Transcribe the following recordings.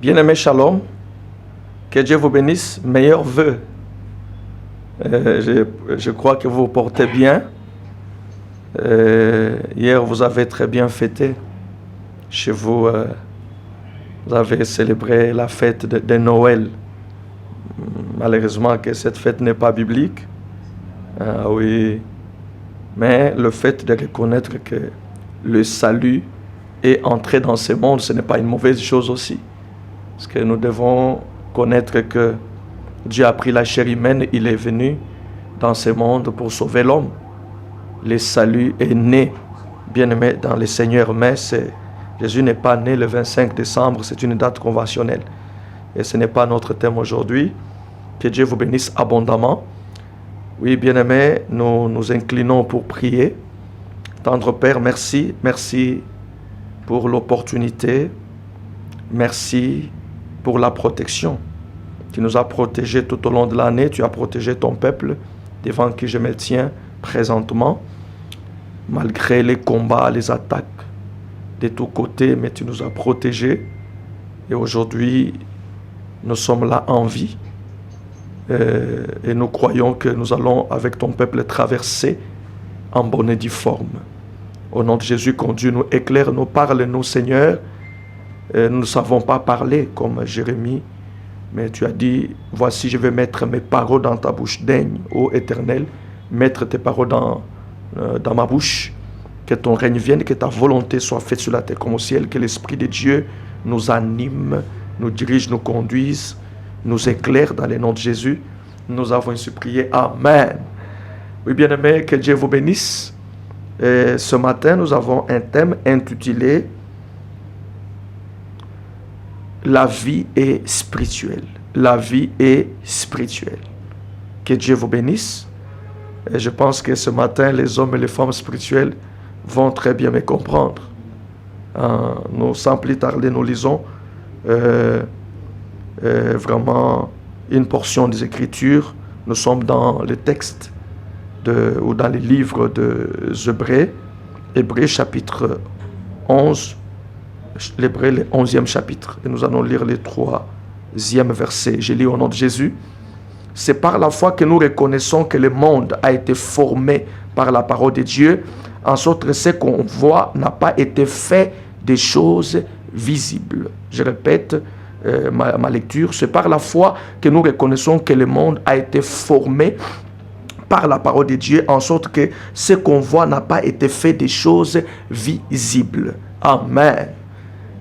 Bien-aimé, shalom. Que Dieu vous bénisse. Meilleurs vœux. Je crois que vous vous portez bien. Hier, vous avez très bien fêté. Chez vous, vous avez célébré la fête de Noël. Malheureusement que cette fête n'est pas biblique. Oui. Mais le fait de reconnaître que le salut est entré dans ce monde, ce n'est pas une mauvaise chose aussi. Parce que nous devons connaître que Dieu a pris la chair humaine, il est venu dans ce monde pour sauver l'homme. Le salut est né, bien aimé, dans le Seigneur, mais Jésus n'est pas né le 25 décembre, c'est une date conventionnelle. Et ce n'est pas notre thème aujourd'hui. Que Dieu vous bénisse abondamment. Oui, bien aimé, nous nous inclinons pour prier. Tendre Père, merci. Merci pour l'opportunité. Merci pour la protection. Tu nous as protégés tout au long de l'année. Tu as protégé ton peuple devant qui je me tiens présentement. Malgré les combats, les attaques de tous côtés, mais tu nous as protégés. Et aujourd'hui, nous sommes là en vie. Et nous croyons que nous allons avec ton peuple traverser en bonne et due forme. Au nom de Jésus, conduis-nous, éclaire-nous, parle-nous, Seigneur. Nous ne savons pas parler comme Jérémie, mais tu as dit, voici je vais mettre mes paroles dans ta bouche, daigne, ô Éternel, mettre tes paroles dans ma bouche, que ton règne vienne, que ta volonté soit faite sur la terre comme au ciel, que l'Esprit de Dieu nous anime, nous dirige, nous conduise, nous éclaire dans le nom de Jésus. Nous avons ainsi prié. Amen. Oui, bien-aimés, que Dieu vous bénisse. Et ce matin, nous avons un thème intitulé La vie est spirituelle. La vie est spirituelle. Que Dieu vous bénisse. Et je pense que ce matin, les hommes et les femmes spirituels vont très bien me comprendre. Nous, sans plus tarder, nous lisons vraiment une portion des Écritures. Nous sommes dans le texte ou dans les livres de Hébreux chapitre 11, l'Hébreux le 11e chapitre. Et nous allons lire le 3e verset. Je lis au nom de Jésus. C'est par la foi que nous reconnaissons que le monde a été formé par la parole de Dieu, en sorte que ce qu'on voit n'a pas été fait des choses visibles. Je répète ma lecture. C'est par la foi que nous reconnaissons que le monde a été formé par la parole de Dieu, en sorte que ce qu'on voit n'a pas été fait des choses visibles. Amen.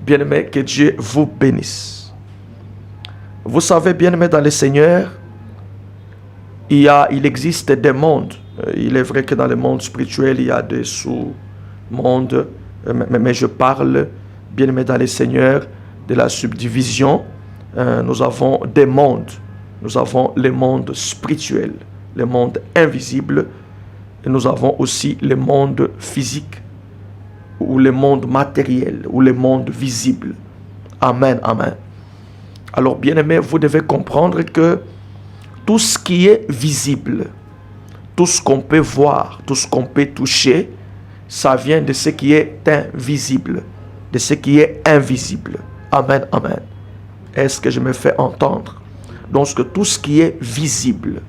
Bien-aimés, que Dieu vous bénisse. Vous savez, bien-aimés dans le Seigneur, il existe des mondes. Il est vrai que dans le monde spirituel, il y a des sous-mondes, mais je parle, bien-aimés dans le Seigneur, de la subdivision. Nous avons des mondes. Nous avons le monde spirituel, le monde invisible, et nous avons aussi le monde physique, ou le monde matériel, ou le monde visible. Amen, amen. Alors, bien-aimés, vous devez comprendre que tout ce qui est visible, tout ce qu'on peut voir, tout ce qu'on peut toucher, ça vient de ce qui est invisible, de ce qui est invisible. Amen, amen. Est-ce que je me fais entendre? Donc, tout ce qui est visible,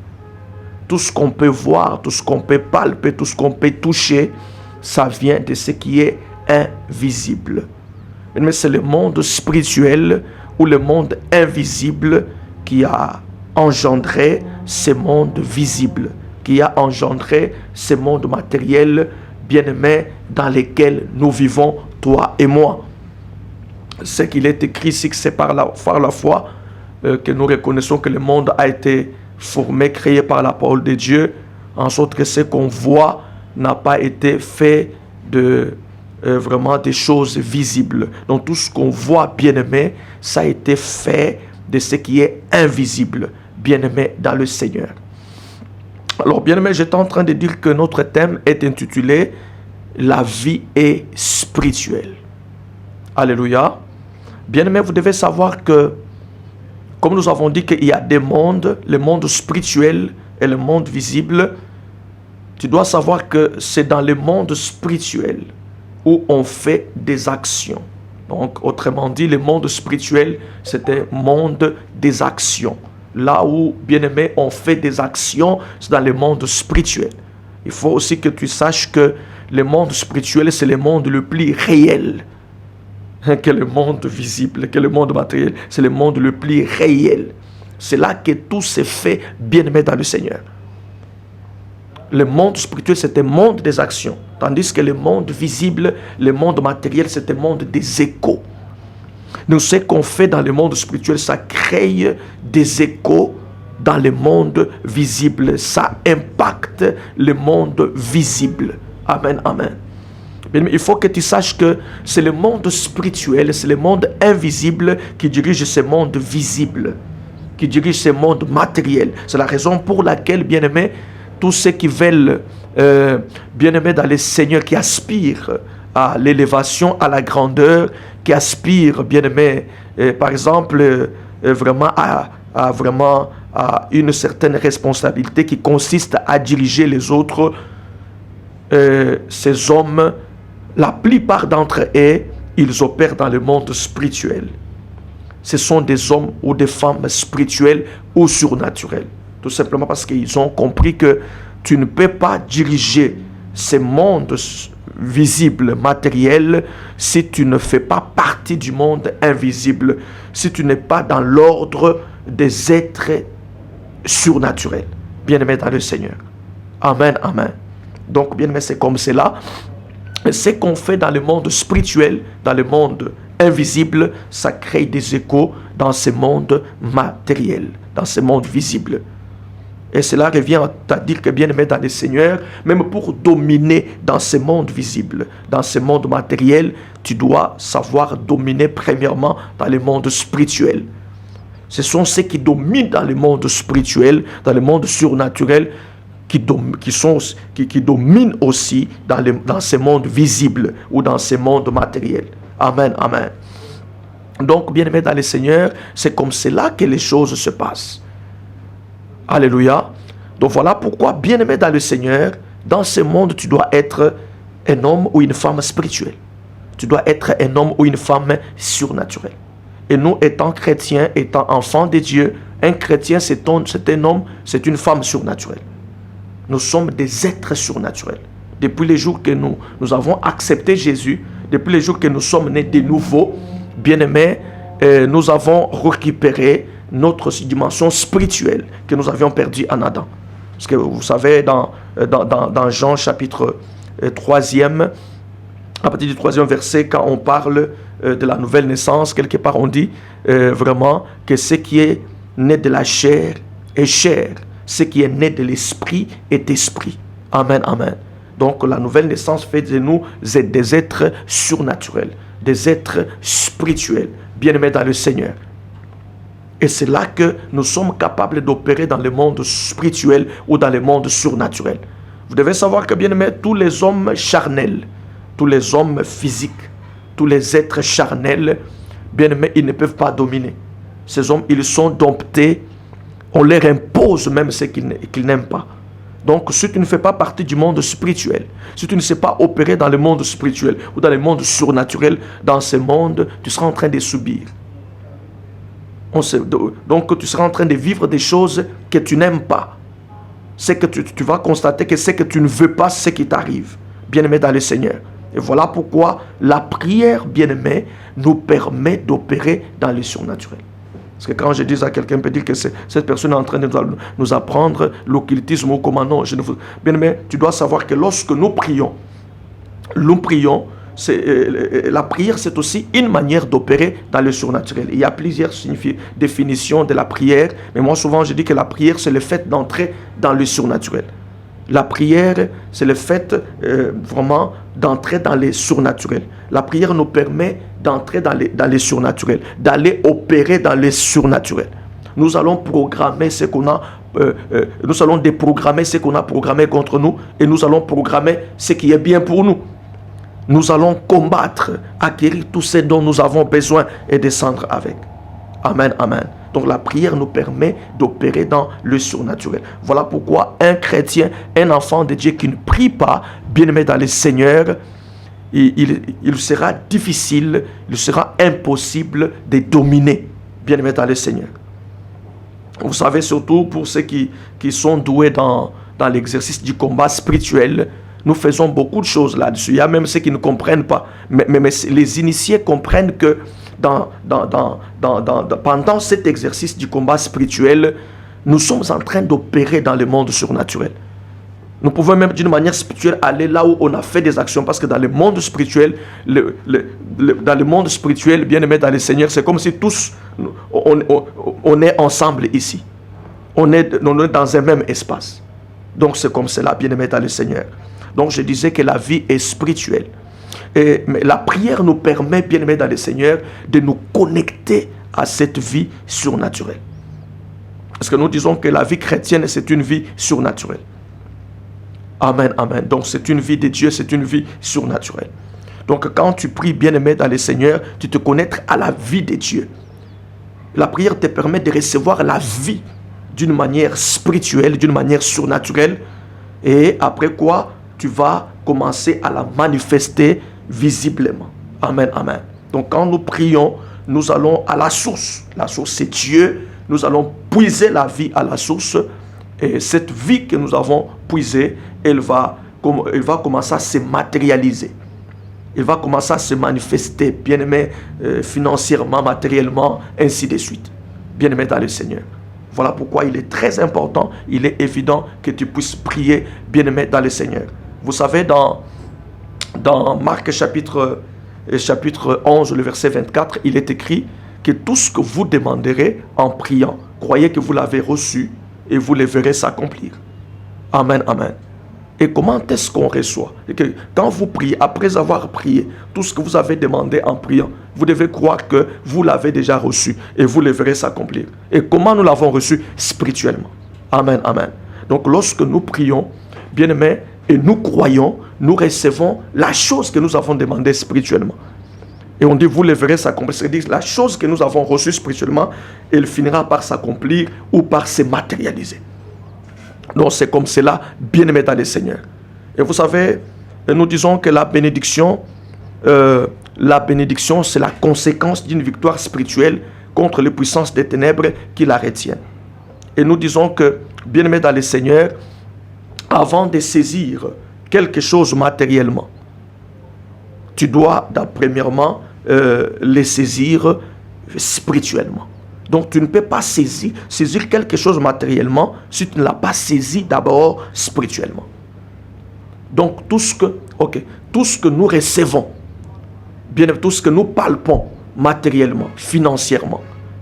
tout ce qu'on peut voir, tout ce qu'on peut palper, tout ce qu'on peut toucher, ça vient de ce qui est invisible. Mais c'est le monde spirituel ou le monde invisible qui a engendré ce monde visible, qui a engendré ce monde matériel, bien-aimé, dans lequel nous vivons, toi et moi. Ce qu'il est écrit ici, c'est par la foi que nous reconnaissons que le monde a été formé, créé par la parole de Dieu, en sorte que ce qu'on voit n'a pas été fait de vraiment des choses visibles. Donc tout ce qu'on voit, bien-aimé, ça a été fait de ce qui est invisible, bien-aimé dans le Seigneur. Alors, bien-aimé, j'étais en train de dire que notre thème est intitulé La vie est spirituelle. Alléluia. Bien-aimé, vous devez savoir que, comme nous avons dit qu'il y a des mondes, le monde spirituel et le monde visible, tu dois savoir que c'est dans le monde spirituel où on fait des actions. Donc, autrement dit, le monde spirituel, c'est un monde des actions. Là où, bien aimé, on fait des actions, c'est dans le monde spirituel. Il faut aussi que tu saches que le monde spirituel, c'est le monde le plus réel que le monde visible, que le monde matériel. C'est le monde le plus réel. C'est là que tout se fait, bien aimé dans le Seigneur. Le monde spirituel, c'est un monde des actions. Tandis que le monde visible, le monde matériel, c'est un monde des échos. Nous, ce qu'on fait dans le monde spirituel, ça crée des échos dans le monde visible. Ça impacte le monde visible. Amen, amen. Il faut que tu saches que c'est le monde spirituel, c'est le monde invisible qui dirige ce monde visible, qui dirige ce monde matériel. C'est la raison pour laquelle, bien aimé, tous ceux qui veulent, bien aimé dans le Seigneur, qui aspirent à l'élévation, à la grandeur, qui aspirent, bien aimé, par exemple, vraiment à une certaine responsabilité qui consiste à diriger les autres, ces hommes, la plupart d'entre eux, ils opèrent dans le monde spirituel. Ce sont des hommes ou des femmes spirituelles ou surnaturelles. Tout simplement parce qu'ils ont compris que tu ne peux pas diriger ces mondes visibles, matériels, si tu ne fais pas partie du monde invisible, si tu n'es pas dans l'ordre des êtres surnaturels. Bien-aimés dans le Seigneur. Amen, amen. Donc, bien-aimés, c'est comme cela. Ce qu'on fait dans le monde spirituel, dans le monde invisible, ça crée des échos dans ce monde matériel, dans ce monde visible. Et cela revient à dire que, bien aimé dans le Seigneur, même pour dominer dans ce monde visible, dans ce monde matériel, tu dois savoir dominer premièrement dans le monde spirituel. Ce sont ceux qui dominent dans le monde spirituel, dans le monde surnaturel, qui dominent aussi dans ce monde visible ou dans ce monde matériel. Amen, amen. Donc, bien aimé dans le Seigneur, c'est comme cela que les choses se passent. Alléluia. Donc voilà pourquoi, bien aimé dans le Seigneur, dans ce monde, tu dois être un homme ou une femme spirituelle. Tu dois être un homme ou une femme surnaturelle. Et nous, étant chrétiens, étant enfants de Dieu, un chrétien, c'est un homme, c'est une femme surnaturelle. Nous sommes des êtres surnaturels. Depuis les jours que nous avons accepté Jésus, depuis les jours que nous sommes nés de nouveau, bien aimés, nous avons récupéré notre dimension spirituelle que nous avions perdue en Adam. Parce que vous savez, dans Jean chapitre 3e, à partir du 3e verset, quand on parle de la nouvelle naissance, quelque part on dit vraiment que ce qui est né de la chair est chair, ce qui est né de l'esprit est esprit. Amen, amen. Donc la nouvelle naissance fait de nous des êtres surnaturels, des êtres spirituels, bien-aimés dans le Seigneur. Et c'est là que nous sommes capables d'opérer dans le monde spirituel ou dans le monde surnaturel. Vous devez savoir que, bien aimé, tous les hommes charnels, tous les hommes physiques, tous les êtres charnels, bien aimé, ils ne peuvent pas dominer. Ces hommes, ils sont domptés, on leur impose même ce qu'ils n'aiment pas. Donc, si tu ne fais pas partie du monde spirituel, si tu ne sais pas opérer dans le monde spirituel ou dans le monde surnaturel, dans ce monde, tu seras en train de subir. Donc, tu seras en train de vivre des choses que tu n'aimes pas. C'est que tu vas constater que ce que tu ne veux pas, c'est ce qui t'arrive. Bien-aimé dans le Seigneur. Et voilà pourquoi la prière, bien-aimé, nous permet d'opérer dans le surnaturel. Parce que quand je dis à quelqu'un, peut dire que cette personne est en train de nous apprendre l'occultisme ou comment non. Bien-aimé, tu dois savoir que lorsque nous prions, la prière, c'est aussi une manière d'opérer dans le surnaturel. Il y a plusieurs définitions de la prière, mais moi souvent je dis que la prière, c'est le fait d'entrer dans le surnaturel. La prière, c'est le fait vraiment d'entrer dans le surnaturel. La prière nous permet d'entrer dans les surnaturels, d'aller opérer dans les surnaturels. Nous allons programmer ce qu'on a, nous allons déprogrammer ce qu'on a programmé contre nous et nous allons programmer ce qui est bien pour nous. Nous allons combattre, acquérir tout ce dont nous avons besoin et descendre avec. Amen, amen. Donc la prière nous permet d'opérer dans le surnaturel. Voilà pourquoi un chrétien, un enfant de Dieu qui ne prie pas, bien-aimé dans le Seigneur, il sera difficile, il sera impossible de dominer, bien-aimés dans le Seigneur. Vous savez, surtout pour ceux qui sont doués dans l'exercice du combat spirituel, nous faisons beaucoup de choses là-dessus. Il y a même ceux qui ne comprennent pas. Mais les initiés comprennent que pendant cet exercice du combat spirituel, nous sommes en train d'opérer dans le monde surnaturel. Nous pouvons même d'une manière spirituelle aller là où on a fait des actions, parce que dans le monde spirituel, dans le monde spirituel, bien-aimés dans le Seigneur, c'est comme si tous, on est ensemble ici. On est dans un même espace. Donc c'est comme cela, bien-aimés dans le Seigneur. Donc je disais que la vie est spirituelle. Mais la prière nous permet, bien-aimés dans le Seigneur, de nous connecter à cette vie surnaturelle. Parce que nous disons que la vie chrétienne, c'est une vie surnaturelle. Amen, amen. Donc c'est une vie de Dieu, c'est une vie surnaturelle. Donc quand tu pries, bien-aimé dans le Seigneur, tu te connectes à la vie de Dieu. La prière te permet de recevoir la vie d'une manière spirituelle, d'une manière surnaturelle. Et après quoi, tu vas commencer à la manifester visiblement. Amen, amen. Donc quand nous prions, nous allons à la source. La source, c'est Dieu. Nous allons puiser la vie à la source. Et cette vie que nous avons puisée, elle va commencer à se matérialiser. Elle va commencer à se manifester, bien-aimé, financièrement, matériellement, ainsi de suite. Bien-aimé dans le Seigneur. Voilà pourquoi il est très important, il est évident que tu puisses prier, bien-aimé dans le Seigneur. Vous savez, dans Marc chapitre 11, le verset 24, il est écrit que tout ce que vous demanderez en priant, croyez que vous l'avez reçu et vous le verrez s'accomplir. Amen, amen. Et comment est-ce qu'on reçoit? Et que quand vous priez, après avoir prié, tout ce que vous avez demandé en priant, vous devez croire que vous l'avez déjà reçu et vous le verrez s'accomplir. Et comment nous l'avons reçu? Spirituellement. Amen, amen. Donc lorsque nous prions, bien-aimés, et nous croyons, nous recevons la chose que nous avons demandée spirituellement. Et on dit, vous le verrez s'accomplir. C'est-à-dire, la chose que nous avons reçue spirituellement, elle finira par s'accomplir ou par se matérialiser. Donc c'est comme cela, bien-aimé dans le Seigneur. Et vous savez, nous disons que la bénédiction, c'est la conséquence d'une victoire spirituelle contre les puissances des ténèbres qui la retiennent. Et nous disons que, bien-aimé dans le Seigneur, avant de saisir quelque chose matériellement, tu dois premièrement les saisir spirituellement. Donc tu ne peux pas saisir quelque chose matériellement si tu ne l'as pas saisi d'abord spirituellement. Donc tout ce que nous recevons, bien tout ce que nous palpons matériellement, financièrement,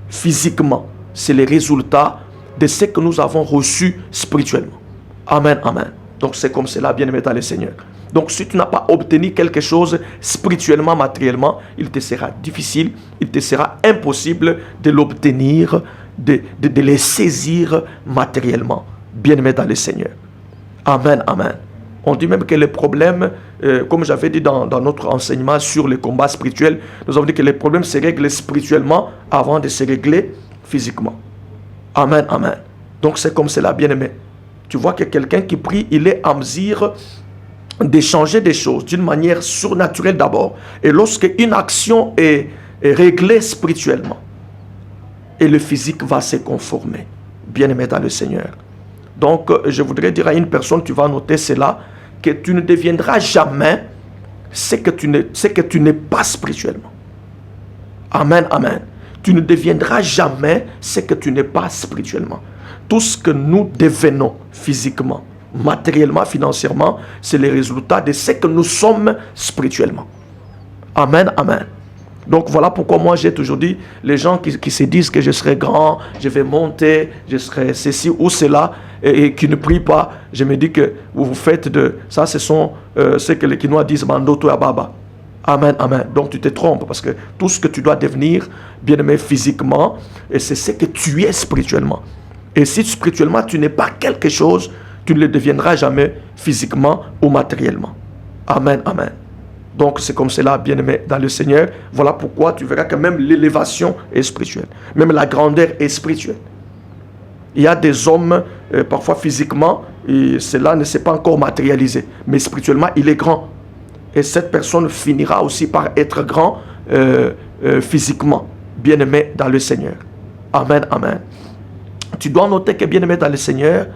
physiquement, c'est le résultat de ce que nous avons reçu spirituellement. Amen, amen. Donc c'est comme cela, bien-aimé dans le Seigneur. Donc si tu n'as pas obtenu quelque chose spirituellement, matériellement, il te sera difficile, il te sera impossible de l'obtenir, de les saisir matériellement, bien-aimé dans le Seigneur. Amen, amen. On dit même que les problèmes, comme j'avais dit dans notre enseignement sur le combat spirituel, nous avons dit que les problèmes se règlent spirituellement avant de se régler physiquement. Amen, amen. Donc c'est comme cela, bien-aimé. Tu vois que quelqu'un qui prie, il est en mesure d'échanger des choses d'une manière surnaturelle d'abord. Et lorsque une action est réglée spirituellement, et le physique va se conformer. Bien-aimé dans le Seigneur. Donc, je voudrais dire à une personne, tu vas noter cela, que tu ne deviendras jamais ce que tu n'es pas spirituellement. Amen, amen. Tu ne deviendras jamais ce que tu n'es pas spirituellement. Tout ce que nous devenons physiquement, matériellement, financièrement, c'est le résultat de ce que nous sommes spirituellement. Amen, amen. Donc voilà pourquoi moi j'ai toujours dit, les gens qui se disent que je serai grand, je vais monter, je serai ceci ou cela, et qui ne prient pas, je me dis que vous faites de... Ça, ce sont ce que les Quinois disent, Mandoto Ababa. Amen, amen. Donc tu te trompes, parce que tout ce que tu dois devenir, bien aimé physiquement, et c'est ce que tu es spirituellement. Et si spirituellement tu n'es pas quelque chose, tu ne le deviendras jamais physiquement ou matériellement. Amen, amen. Donc c'est comme cela, bien-aimé dans le Seigneur. Voilà pourquoi tu verras que même l'élévation est spirituelle. Même la grandeur est spirituelle. Il y a des hommes, parfois physiquement, et cela ne s'est pas encore matérialisé. Mais spirituellement, il est grand. Et cette personne finira aussi par être grand physiquement, bien-aimé dans le Seigneur. Amen, amen. Tu dois noter que, bien-aimé dans le Seigneur,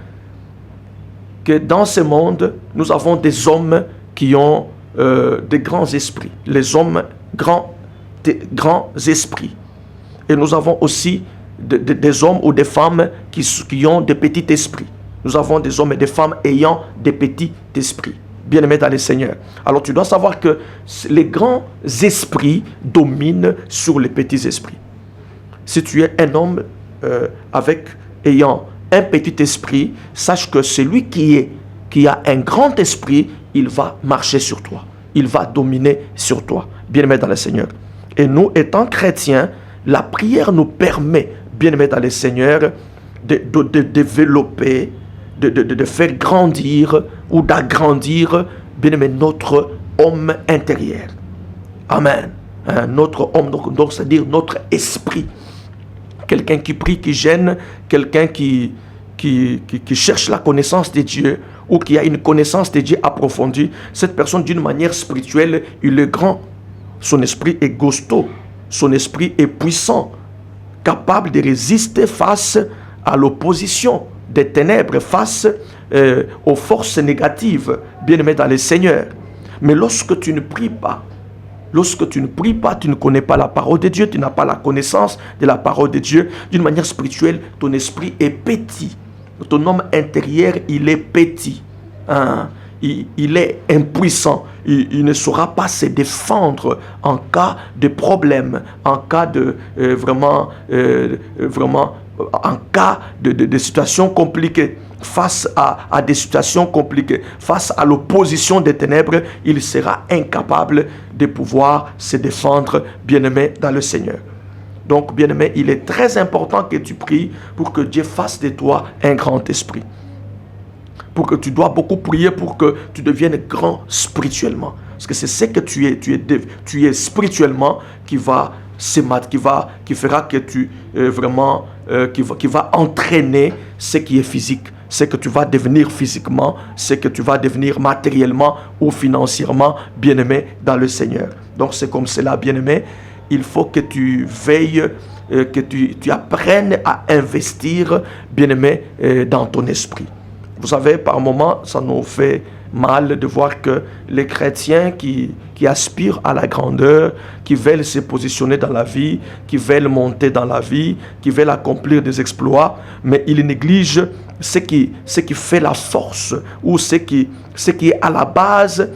que dans ce monde, nous avons des hommes qui ont des grands esprits. Les hommes grands esprits. Et nous avons aussi des hommes ou des femmes qui ont des petits esprits. Nous avons des hommes et des femmes ayant des petits esprits. Bien-aimés dans le Seigneur. Alors tu dois savoir que les grands esprits dominent sur les petits esprits. Si tu es un homme ayant un petit esprit, sache que celui qui a un grand esprit, il va marcher sur toi. Il va dominer sur toi. Bien-aimés dans le Seigneur. Et nous, étant chrétiens, la prière nous permet, bien-aimés dans le Seigneur, de développer, de faire grandir ou d'agrandir, bien-aimé, notre homme intérieur. Amen. Notre homme, donc c'est-à-dire notre esprit. Quelqu'un qui prie, qui gêne, quelqu'un qui cherche la connaissance de Dieu ou qui a une connaissance de Dieu approfondie, cette personne d'une manière spirituelle, il est grand. Son esprit est costaud, son esprit est puissant, capable de résister face à l'opposition des ténèbres, face aux forces négatives, bien-aimés dans le Seigneur. Mais lorsque tu ne pries pas, tu ne connais pas la parole de Dieu, tu n'as pas la connaissance de la parole de Dieu, d'une manière spirituelle, ton esprit est petit. Ton homme intérieur, il est petit. Il est impuissant. Il ne saura pas se défendre en cas de problème, en cas de en cas de situations compliquées. Face à des situations compliquées, face à l'opposition des ténèbres, il sera incapable de pouvoir se défendre, bien-aimé dans le Seigneur. Donc, bien-aimé, il est très important que tu pries pour que Dieu fasse de toi un grand esprit. Pour que tu dois beaucoup prier pour que tu deviennes grand spirituellement. Parce que c'est ce que tu es spirituellement qui fera que tu qui va entraîner ce qui est physique. C'est que tu vas devenir physiquement, c'est que tu vas devenir matériellement ou financièrement bien-aimé dans le Seigneur. Donc c'est comme cela, bien-aimé. Il faut que tu veilles, que tu apprennes à investir, bien-aimé, dans ton esprit. Vous savez, par moments, ça nous fait mal de voir que les chrétiens qui aspirent à la grandeur, qui veulent se positionner dans la vie, qui veulent monter dans la vie, qui veulent accomplir des exploits, mais ils négligent ce qui fait la force ou ce qui est à la base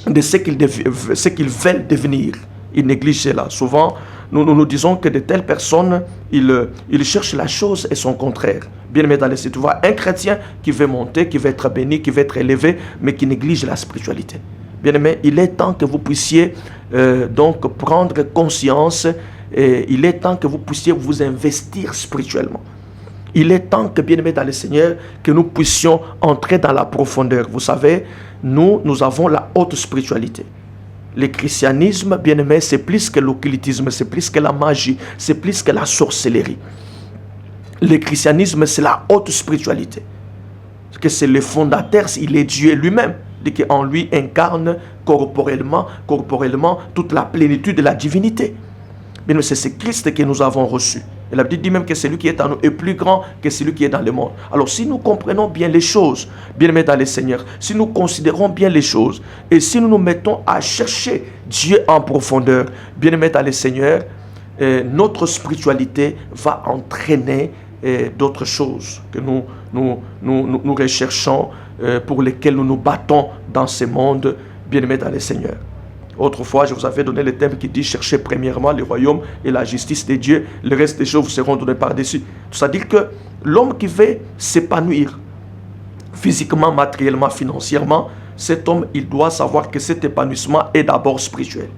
de ce qu'ils veulent devenir. Ils négligent cela. Souvent, nous disons que de telles personnes, ils cherchent la chose et son contraire. Bien aimé dans les tu vois, un chrétien qui veut monter, qui veut être béni, qui veut être élevé, mais qui néglige la spiritualité. Bien aimé, il est temps que vous puissiez donc prendre conscience, et il est temps que vous puissiez vous investir spirituellement. Il est temps que, bien aimé dans le Seigneur, que nous puissions entrer dans la profondeur. Vous savez, nous avons la haute spiritualité. Le christianisme, bien aimé, c'est plus que l'occultisme, c'est plus que la magie, c'est plus que la sorcellerie. Le christianisme, c'est la haute spiritualité. Parce que c'est le fondateur, il est Dieu lui-même. Dit qu'en lui incarne corporellement toute la plénitude de la divinité. Mais c'est ce Christ que nous avons reçu. Et la Bible dit même que celui qui est en nous est plus grand que celui qui est dans le monde. Alors si nous comprenons bien les choses, bien aimés dans le Seigneur, si nous considérons bien les choses, et si nous nous mettons à chercher Dieu en profondeur, bien aimés dans le Seigneur, notre spiritualité va entraîner d'autres choses que nous recherchons, pour lesquelles nous nous battons dans ce monde, bien aimés dans le Seigneur. Autrefois, je vous avais donné le thème qui dit « Cherchez premièrement le royaume et la justice de Dieu, le reste des choses vous seront données par-dessus. » C'est-à-dire que l'homme qui veut s'épanouir physiquement, matériellement, financièrement, cet homme, il doit savoir que cet épanouissement est d'abord spirituel.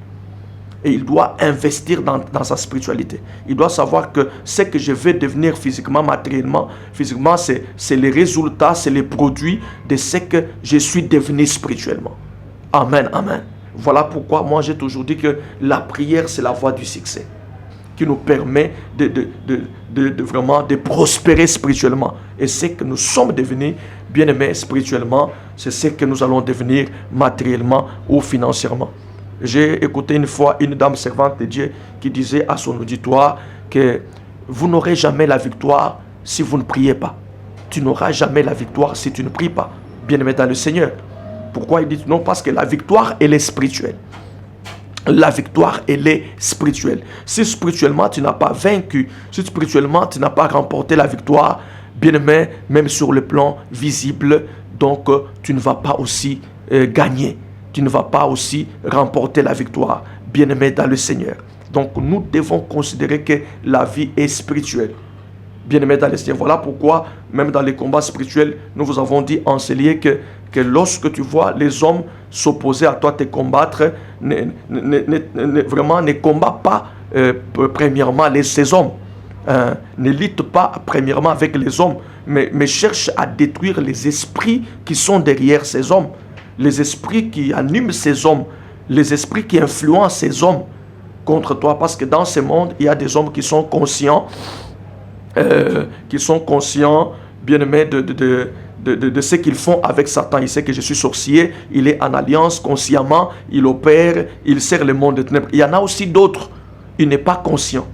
Et il doit investir dans sa spiritualité. Il doit savoir que ce que je vais devenir physiquement, matériellement, c'est les résultats, c'est les produits de ce que je suis devenu spirituellement. Amen, amen. Voilà pourquoi moi j'ai toujours dit que la prière c'est la voie du succès qui nous permet de vraiment de prospérer spirituellement. Et c'est que nous sommes devenus Bien-aimés, spirituellement, c'est ce que nous allons devenir matériellement ou financièrement. J'ai écouté une fois une dame servante de Dieu qui disait à son auditoire que vous n'aurez jamais la victoire si vous ne priez pas. Tu n'auras jamais la victoire si tu ne pries pas. Bien-aimé dans le Seigneur. Pourquoi il dit non? Parce que la victoire, elle est spirituelle. La victoire, elle est spirituelle. Si spirituellement, tu n'as pas vaincu, si spirituellement, tu n'as pas remporté la victoire, bien-aimé, même sur le plan visible, donc tu ne vas pas aussi gagner. Tu ne vas pas aussi remporter la victoire, bien-aimé dans le Seigneur. Donc nous devons considérer que la vie est spirituelle. Bien-aimé dans le Seigneur. Voilà pourquoi, même dans les combats spirituels, nous vous avons dit en Célier que lorsque tu vois les hommes s'opposer à toi, te combattre, vraiment ne combat pas premièrement ces hommes. Ne lutte pas premièrement avec les hommes, mais cherche à détruire les esprits qui sont derrière ces hommes. Les esprits qui animent ces hommes, les esprits qui influencent ces hommes contre toi. Parce que dans ce monde, il y a des hommes qui sont conscients, bien-aimés, de ce qu'ils font avec Satan. Il sait que je suis sorcier, il est en alliance consciemment, il opère, il sert le monde des ténèbres. Il y en a aussi d'autres, il n'est pas conscient.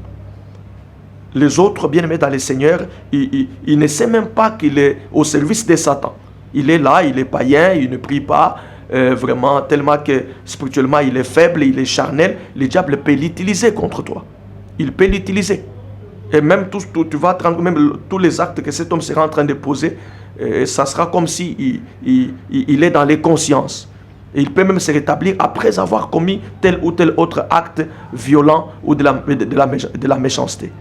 Les autres, bien-aimés dans le Seigneur, il ne sait même pas qu'il est au service de Satan. Il est là, il est païen, il ne prie pas, vraiment, tellement que spirituellement il est faible, il est charnel. Le diable peut l'utiliser contre toi. Il peut l'utiliser. Et même tu vas même tous les actes que cet homme sera en train de poser, ça sera comme si il est dans les consciences. Et il peut même se rétablir après avoir commis tel ou tel autre acte violent ou de la méchanceté.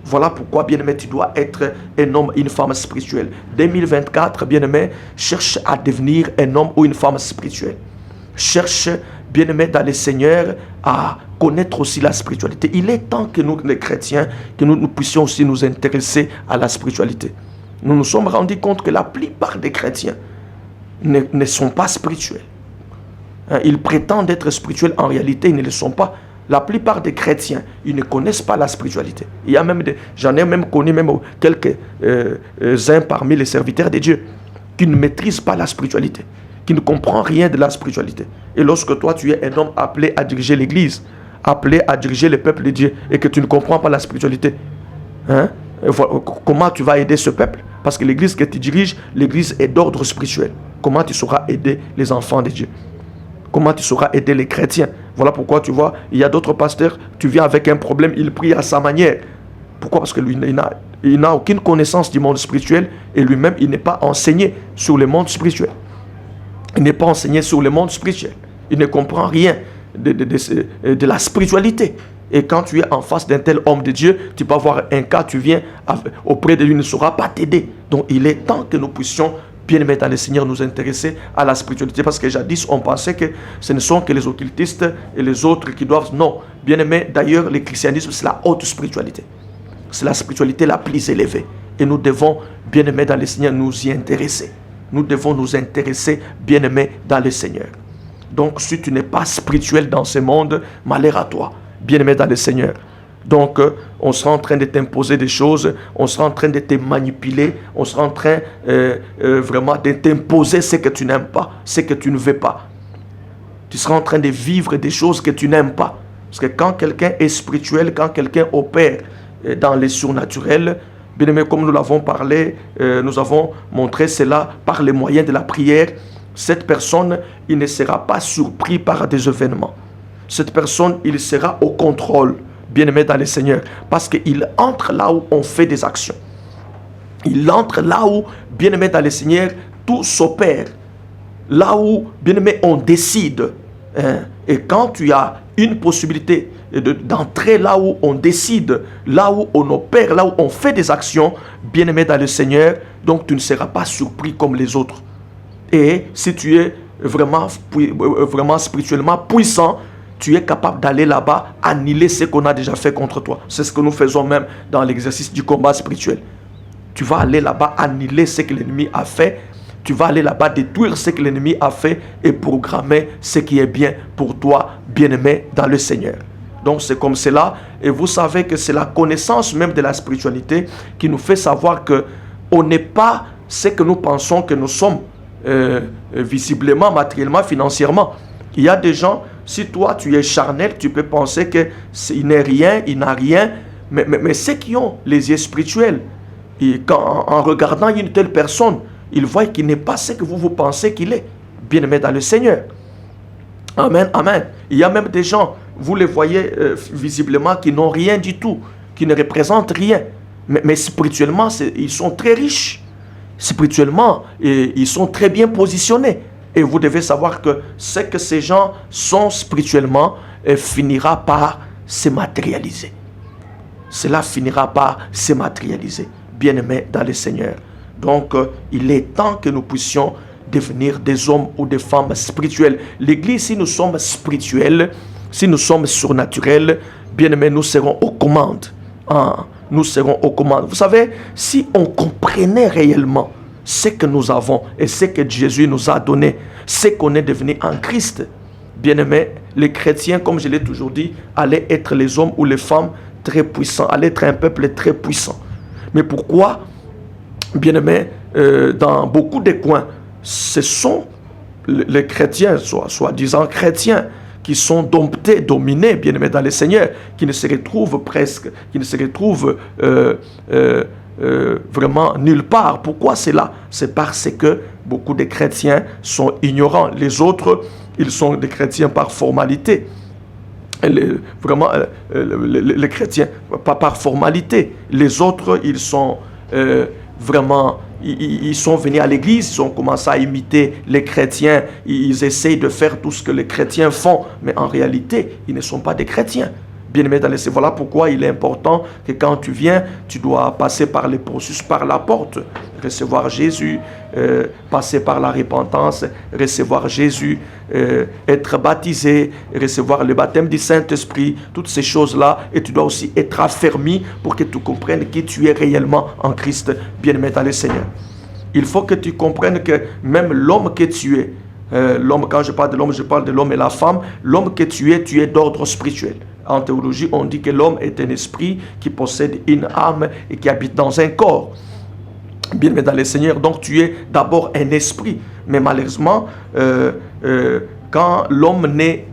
Voilà pourquoi, bien-aimé, tu dois être un homme, une femme spirituelle. 2024, bien-aimé, cherche à devenir un homme ou une femme spirituelle. Cherche, bien-aimé, dans le Seigneur, à connaître aussi la spiritualité. Il est temps que nous, les chrétiens, que nous puissions aussi nous intéresser à la spiritualité. Nous nous sommes rendus compte que la plupart des chrétiens ne sont pas spirituels. Ils prétendent être spirituels, en réalité, ils ne le sont pas. La plupart des chrétiens, ils ne connaissent pas la spiritualité. Il y a même j'en ai même connu quelques-uns parmi les serviteurs de Dieu qui ne maîtrisent pas la spiritualité, qui ne comprennent rien de la spiritualité. Et lorsque toi, tu es un homme appelé à diriger l'église, appelé à diriger le peuple de Dieu, et que tu ne comprends pas la spiritualité, comment tu vas aider ce peuple? Parce que l'église que tu diriges, l'église est d'ordre spirituel. Comment tu sauras aider les enfants de Dieu? Comment tu sauras aider les chrétiens? Voilà pourquoi tu vois, il y a d'autres pasteurs, tu viens avec un problème, il prie à sa manière. Pourquoi? Parce que lui, il n'a aucune connaissance du monde spirituel et lui-même, il n'est pas enseigné sur le monde spirituel. Il n'est pas enseigné sur le monde spirituel. Il ne comprend rien de la spiritualité. Et quand tu es en face d'un tel homme de Dieu, tu peux avoir un cas, tu viens auprès de lui, il ne saura pas t'aider. Donc il est temps que nous puissions, bien-aimés dans le Seigneur, nous intéresser à la spiritualité. Parce que jadis, on pensait que ce ne sont que les occultistes et les autres qui doivent... Non, bien-aimés, d'ailleurs, le christianisme, c'est la haute spiritualité. C'est la spiritualité la plus élevée. Et nous devons, bien-aimés dans le Seigneur, nous y intéresser. Nous devons nous intéresser, bien-aimés dans le Seigneur. Donc, si tu n'es pas spirituel dans ce monde, malheur à toi, bien-aimé dans le Seigneur. Donc, on sera en train de t'imposer des choses, on sera en train de te manipuler, on sera en train vraiment de t'imposer ce que tu n'aimes pas, ce que tu ne veux pas. Tu seras en train de vivre des choses que tu n'aimes pas. Parce que quand quelqu'un est spirituel, quand quelqu'un opère dans les surnaturels, bien aimé, comme nous l'avons parlé, nous avons montré cela par les moyens de la prière, cette personne, il ne sera pas surpris par des événements. Cette personne, il sera au contrôle, bien-aimé dans le Seigneur, parce qu'il entre là où on fait des actions. Il entre là où, bien-aimé dans le Seigneur, tout s'opère. Là où, bien-aimé, on décide. Et quand tu as une possibilité d'entrer là où on décide, là où on opère, là où on fait des actions, bien-aimé dans le Seigneur, donc tu ne seras pas surpris comme les autres. Et si tu es vraiment spirituellement puissant, tu es capable d'aller là-bas, annihiler ce qu'on a déjà fait contre toi. C'est ce que nous faisons même dans l'exercice du combat spirituel. Tu vas aller là-bas, annihiler ce que l'ennemi a fait. Tu vas aller là-bas, détruire ce que l'ennemi a fait et programmer ce qui est bien pour toi, bien-aimé dans le Seigneur. Donc c'est comme cela. Et vous savez que c'est la connaissance même de la spiritualité qui nous fait savoir que on n'est pas c'est que nous pensons que nous sommes visiblement, matériellement, financièrement. Il y a des gens, si toi tu es charnel, tu peux penser qu'il n'est rien, il n'a rien, mais ceux qui ont les yeux spirituels, en regardant une telle personne, ils voient qu'il n'est pas ce que vous pensez qu'il est. Bien-aimé dans le Seigneur. Amen, amen. Il y a même des gens, vous les voyez visiblement, qui n'ont rien du tout, qui ne représentent rien. Mais spirituellement, ils sont très riches. Spirituellement, ils sont très bien positionnés. Et vous devez savoir que ce que ces gens sont spirituellement finira par se matérialiser. Cela finira par se matérialiser. Bien-aimés dans le Seigneur. Donc, il est temps que nous puissions devenir des hommes ou des femmes spirituels. L'Église, si nous sommes spirituels, si nous sommes surnaturels, bien-aimés, nous serons aux commandes. Nous serons aux commandes. Vous savez, si on comprenait réellement ce que nous avons et ce que Jésus nous a donné, ce qu'on est devenu en Christ, bien-aimés, les chrétiens, comme je l'ai toujours dit, allaient être les hommes ou les femmes très puissants, allaient être un peuple très puissant. Mais pourquoi, bien-aimés, dans beaucoup de coins, ce sont les chrétiens, soi-disant chrétiens, qui sont domptés, dominés, bien-aimés dans le Seigneur, qui ne se retrouvent vraiment nulle part. Pourquoi c'est là? C'est parce que beaucoup de chrétiens sont ignorants. Les autres, ils sont des chrétiens par formalité. Les chrétiens, pas par formalité. Les autres, ils sont vraiment... Ils sont venus à l'église, ils ont commencé à imiter les chrétiens, ils essayent de faire tout ce que les chrétiens font, mais en réalité, ils ne sont pas des chrétiens. Bien-aimés dans les... Voilà pourquoi il est important que quand tu viens, tu dois passer par les processus, par la porte, recevoir Jésus, passer par la repentance, recevoir Jésus, être baptisé, recevoir le baptême du Saint-Esprit, toutes ces choses-là, et tu dois aussi être affermi pour que tu comprennes qui tu es réellement en Christ, bien-aimé dans le Seigneur. Il faut que tu comprennes que même l'homme que tu es, l'homme, quand je parle de l'homme et la femme, l'homme que tu es d'ordre spirituel. En théologie, on dit que l'homme est un esprit qui possède une âme et qui habite dans un corps. Bien, mais dans le Seigneur, donc tu es d'abord un esprit. Mais malheureusement, quand l'homme naît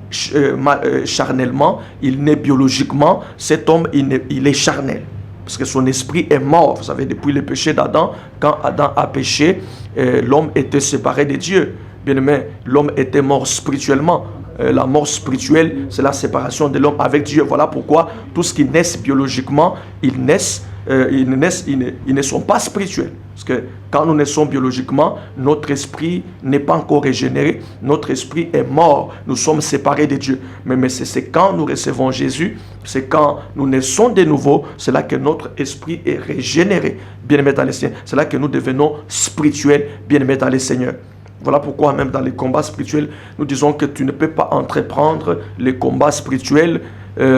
charnellement, il naît biologiquement, cet homme, il est charnel. Parce que son esprit est mort. Vous savez, depuis le péché d'Adam, quand Adam a péché, l'homme était séparé de Dieu. Bien aimé, l'homme était mort spirituellement. La mort spirituelle, c'est la séparation de l'homme avec Dieu. Voilà pourquoi tout ce qui naît biologiquement, ils ne sont pas spirituels. Parce que quand nous naissons biologiquement, notre esprit n'est pas encore régénéré, notre esprit est mort, nous sommes séparés de Dieu. Mais c'est quand nous recevons Jésus, c'est quand nous naissons de nouveau, c'est là que notre esprit est régénéré, bien-aimé dans le Seigneur. C'est là que nous devenons spirituels, bien-aimé dans le Seigneur. Voilà pourquoi même dans les combats spirituels, nous disons que tu ne peux pas entreprendre les combats spirituels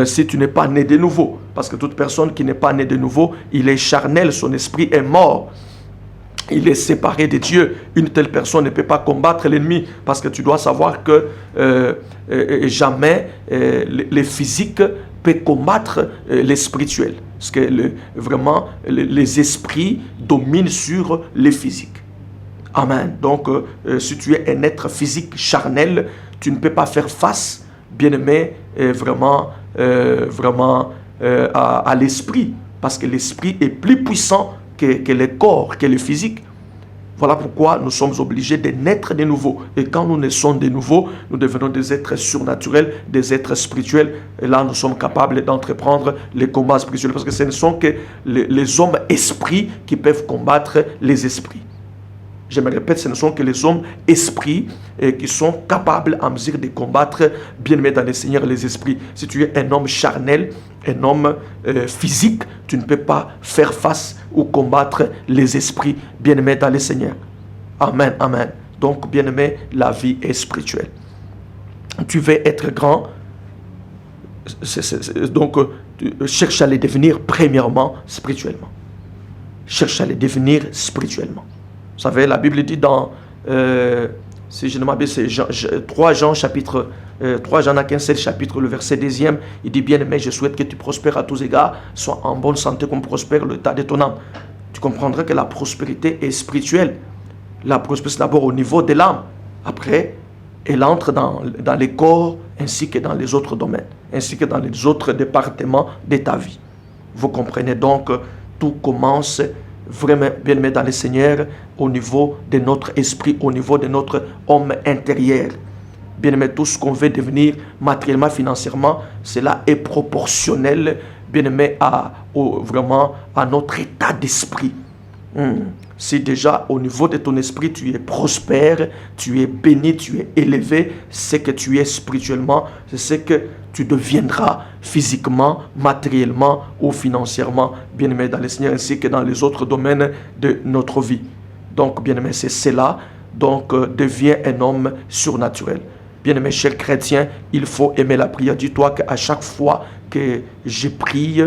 si tu n'es pas né de nouveau. Parce que toute personne qui n'est pas née de nouveau, il est charnel, son esprit est mort. Il est séparé de Dieu. Une telle personne ne peut pas combattre l'ennemi parce que tu dois savoir que jamais les physiques peuvent combattre les spirituels. Parce que vraiment, les esprits dominent sur les physiques. Amen. Donc, si tu es un être physique charnel, tu ne peux pas faire face, bien-aimé, à l'esprit. Parce que l'esprit est plus puissant que le corps, que le physique. Voilà pourquoi nous sommes obligés de naître de nouveau. Et quand nous naissons de nouveau, nous devenons des êtres surnaturels, des êtres spirituels. Et là, nous sommes capables d'entreprendre les combats spirituels. Parce que ce ne sont que les hommes esprits qui peuvent combattre les esprits. Je me répète, ce ne sont que les hommes esprits qui sont capables à mesure de combattre, bien-aimé dans le Seigneur, les esprits. Si tu es un homme charnel, un homme physique, tu ne peux pas faire face ou combattre les esprits, bien-aimé dans le Seigneur. Amen, amen. Donc, bien-aimé, la vie est spirituelle. Tu veux être grand, donc cherche à les devenir premièrement spirituellement. Cherche à les devenir spirituellement. Vous savez, la Bible dit dans, si je ne m'abuse, c'est 3 Jean, chapitre 3 Jean n'a qu'un seul chapitre, le verset 2e, il dit, bien-aimé, je souhaite que tu prospères à tous égards, sois en bonne santé comme prospère le tas de ton âme. comprendras que la prospérité est spirituelle. La prospérité, c'est d'abord au niveau de l'âme. Après, elle entre dans les corps ainsi que dans les autres domaines, ainsi que dans les autres départements de ta vie. Vous comprenez donc, tout commence vraiment, bien aimé dans le Seigneur, au niveau de notre esprit, au niveau de notre homme intérieur. Bien aimé, tout ce qu'on veut devenir matériellement, financièrement, cela est proportionnel, bien aimé, vraiment à notre état d'esprit. Si déjà au niveau de ton esprit tu es prospère, tu es béni, tu es élevé, c'est que tu es spirituellement, c'est ce que tu deviendras physiquement, matériellement ou financièrement, bien aimé dans le Seigneur, ainsi que dans les autres domaines de notre vie. Donc, bien aimé, c'est cela. Donc, deviens un homme surnaturel. Bien aimé, cher chrétien, il faut aimer la prière. Dis-toi qu'à chaque fois que je prie,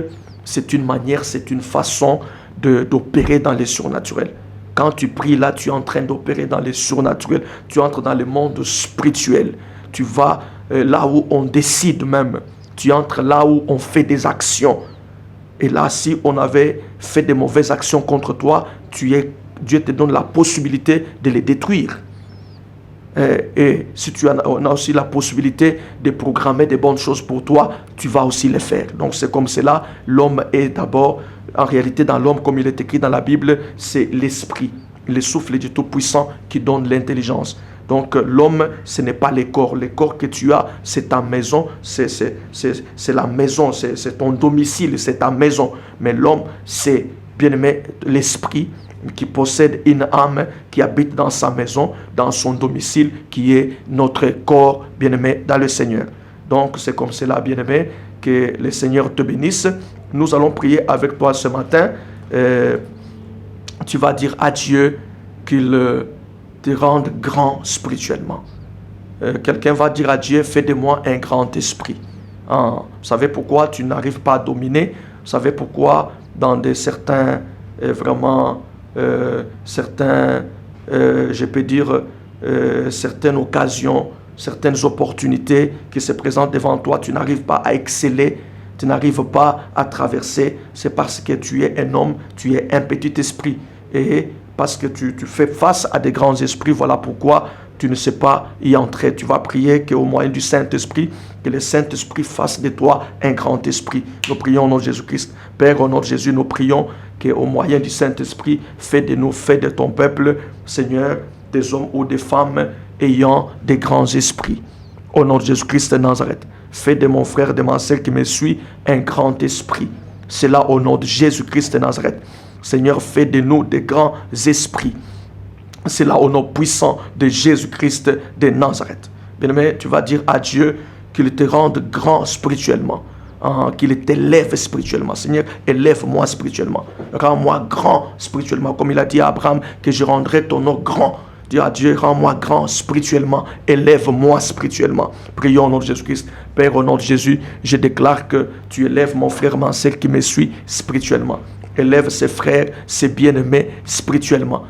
c'est une manière, c'est une façon d'opérer dans les surnaturels. Quand tu pries là, tu es en train d'opérer dans les surnaturels. Tu entres dans le monde spirituel. Tu vas là où on décide même. Tu entres là où on fait des actions. Et là, si on avait fait des mauvaises actions contre toi, Dieu te donne la possibilité de les détruire. Et si on a aussi la possibilité de programmer des bonnes choses pour toi, tu vas aussi les faire. Donc c'est comme cela, l'homme est d'abord, en réalité dans l'homme, comme il est écrit dans la Bible, c'est l'esprit, le souffle du Tout-Puissant qui donne l'intelligence. Donc l'homme, ce n'est pas les corps. Les corps que tu as, c'est ta maison, c'est la maison, c'est ton domicile, c'est ta maison. Mais l'homme, c'est, bien aimé, l'esprit qui possède une âme qui habite dans sa maison, dans son domicile, qui est notre corps, bien-aimé, dans le Seigneur. Donc, c'est comme cela, bien-aimé, que le Seigneur te bénisse. Nous allons prier avec toi ce matin. Tu vas dire à Dieu qu'il te rende grand spirituellement. Quelqu'un va dire à Dieu, fais de moi un grand esprit. Vous savez pourquoi tu n'arrives pas à dominer? Vous savez pourquoi dans certains, vraiment, je peux dire, certaines occasions, certaines opportunités qui se présentent devant toi, tu n'arrives pas à exceller, tu n'arrives pas à traverser, c'est parce que tu es un homme, tu es un petit esprit. Et parce que tu fais face à des grands esprits, voilà pourquoi tu ne sais pas y entrer. Tu vas prier qu'au moyen du Saint-Esprit, que le Saint-Esprit fasse de toi un grand esprit. Nous prions au nom de Jésus-Christ. Père, au nom de Jésus, nous prions qu'au moyen du Saint-Esprit, fais de nous, fais de ton peuple, Seigneur, des hommes ou des femmes ayant des grands esprits. Au nom de Jésus-Christ de Nazareth, fais de mon frère, de ma sœur qui me suit, un grand esprit. C'est là au nom de Jésus-Christ de Nazareth. Seigneur, fais de nous des grands esprits. C'est là au nom puissant de Jésus-Christ de Nazareth. Bien-aimé, tu vas dire à Dieu qu'il te rende grand spirituellement, qu'il t'élève spirituellement. Seigneur, élève-moi spirituellement. Rends-moi grand spirituellement. Comme il a dit à Abraham, que je rendrai ton nom grand. Dis à Dieu, rends-moi grand spirituellement. Élève-moi spirituellement. Prions au nom de Jésus-Christ. Père, au nom de Jésus, je déclare que tu élèves mon frère, ma sœur qui me suit spirituellement. Élève ses frères, ses bien-aimés spirituellement.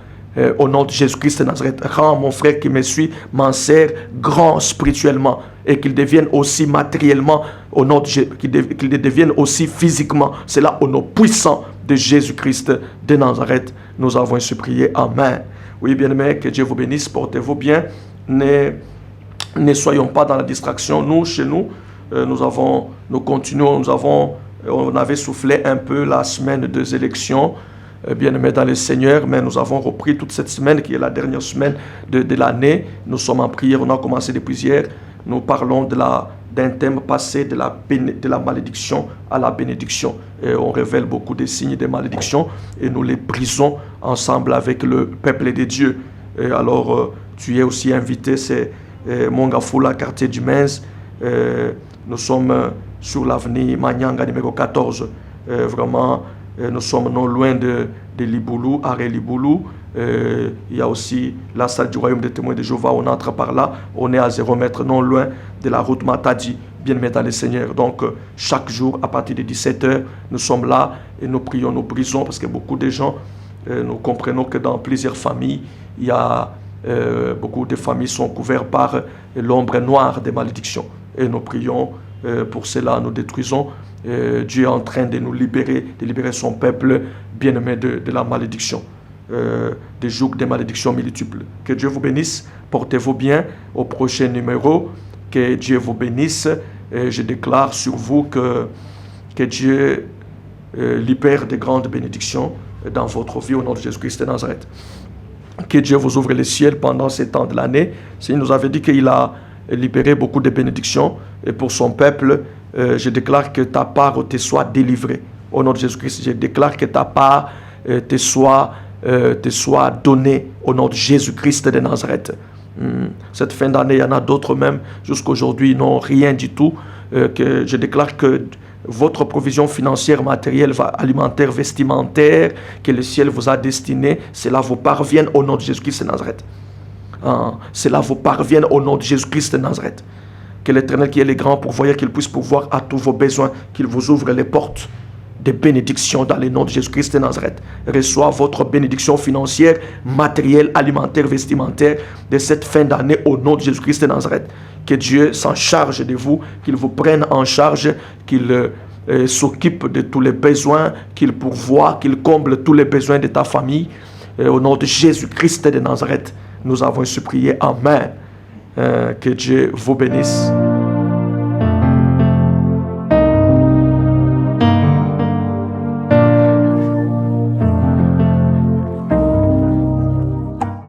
Au nom de Jésus-Christ de Nazareth, rends mon frère qui me suit, ma sœur, grand spirituellement et qu'il devienne aussi matériellement, au nom de qu'il devienne aussi physiquement. C'est là au nom puissant de Jésus-Christ de Nazareth. Nous avons ainsi prié. Amen. Oui, bien-aimés, que Dieu vous bénisse, portez-vous bien. Ne soyons pas dans la distraction. Nous, chez nous, nous continuons, on avait soufflé un peu la semaine des élections, bien-aimés dans le Seigneur, mais nous avons repris toute cette semaine qui est la dernière semaine de l'année. Nous sommes en prière, on a commencé depuis hier. Nous parlons d'un thème passé de la malédiction à la bénédiction. Et on révèle beaucoup de signes de malédiction et nous les brisons ensemble avec le peuple de Dieu. Et alors, tu es aussi invité, c'est Mongafula, quartier du Menz. Nous sommes sur l'avenue Manyanga numéro 14. Vraiment, nous sommes non loin de Liboulou, arrêt Liboulou. Il y a aussi la salle du royaume des témoins de Jéhovah. On entre par là. On est à 0 mètre, non loin de la route Matadi, bien-aimé dans le Seigneur. Donc, chaque jour, à partir de 17h, nous sommes là et nous prions, nous brisons, parce que beaucoup de gens, nous comprenons que dans plusieurs familles, il y a beaucoup de familles sont couvertes par l'ombre noire des malédictions. Et nous prions pour cela, nous détruisons Dieu est en train de nous libérer, de libérer son peuple bien-aimé de la malédiction, des jougs de malédictions multiples. Que Dieu vous bénisse, portez-vous bien au prochain numéro, que Dieu vous bénisse. Je déclare sur vous que Dieu libère de grandes bénédictions dans votre vie au nom de Jésus-Christ de Nazareth. Que Dieu vous ouvre les ciels pendant ces temps de l'année. Il nous avait dit qu'il a libéré beaucoup de bénédictions et pour son peuple, je déclare que ta part te soit délivrée. Au nom de Jésus-Christ, je déclare que ta part te soit donnée au nom de Jésus-Christ de Nazareth. Cette fin d'année, il y en a d'autres même, jusqu'aujourd'hui, ils n'ont rien du tout. Que je déclare que votre provision financière, matérielle, alimentaire, vestimentaire, que le ciel vous a destiné, cela vous parvienne au nom de Jésus-Christ de Nazareth. Cela vous parvienne au nom de Jésus-Christ de Nazareth. Que l'Éternel, qui est le grand pourvoyeur, qu'il puisse pourvoir à tous vos besoins, qu'il vous ouvre les portes de bénédictions dans le nom de Jésus-Christ de Nazareth. Reçois votre bénédiction financière, matérielle, alimentaire, vestimentaire de cette fin d'année au nom de Jésus-Christ de Nazareth. Que Dieu s'en charge de vous, qu'il vous prenne en charge, qu'il s'occupe de tous les besoins, qu'il pourvoie, qu'il comble tous les besoins de ta famille. Au nom de Jésus-Christ de Nazareth, nous avons supplié. Amen. Que Dieu vous bénisse.